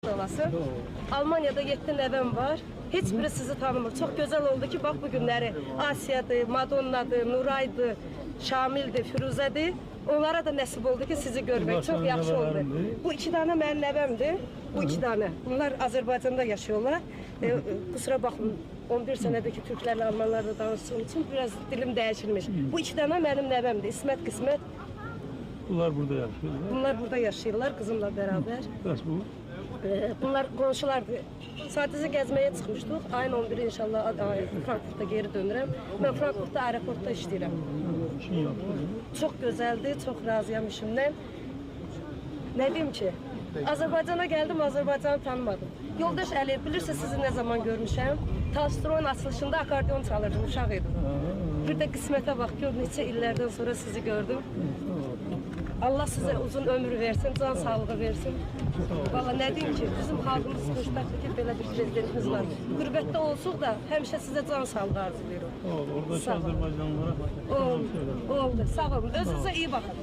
olasın. Almanya'da 7 nəvəm var. Heç biri sizi tanımır. Çox gözəl oldu ki, bax bu günləri Asiyadır, Madonna'dır, Nuray'dır, Şamil'dir, Firuzədir. Onlara da nəsib oldu ki, sizi görmək çox yaxşı oldu. Bu 2 dənə mənim nəvəmdir. Bu 2 dənə. Bunlar Azərbaycanda yaşıyorlar. Kusura baxın, 11 sənədir ki, Türklərlə Almanlarla danışdığım için biraz dilim dəyişilmiş. Bu 2 dənə mənim nəvəmdir. İsmət, Qismət. Bunlar burada yaşıyorlar. Bunlar burada yaşayırlar kızımla beraber. Bəs bu? Bunlar qonşulardır. Sadəcə gəzməyə çıxmışdıq. Ayın 11-i inşallah Frankfurtda geri dönürəm. Mən Frankfurtda aeroportda işləyirəm. Şey yaptım. Çox gözəldir, çox razıyam işimdən. Nə deyim ki? Azərbaycana gəldim, Azərbaycanı tanımadım. Yoldaş Əliyev, bilirsiniz sizi nə zaman görmüşəm? Talstroyun açılışında akordeon çalırdım, uşaq idim. Bir də qismətə bax, gör neçə illərdən sonra sizi gördüm. Allah sizə uzun ömür versin, can sağlığı versin. Valla nə deyim ki, bizim xalqımız xoşbəxtdir ki, belə bir prezidentimiz var. Qürbətdə olsuq da həmişə sizə can sağlığı arzulayırım. Oradaki Azerbaycanlılara Oldu. Sağ olun. Özünüze iyi bakın.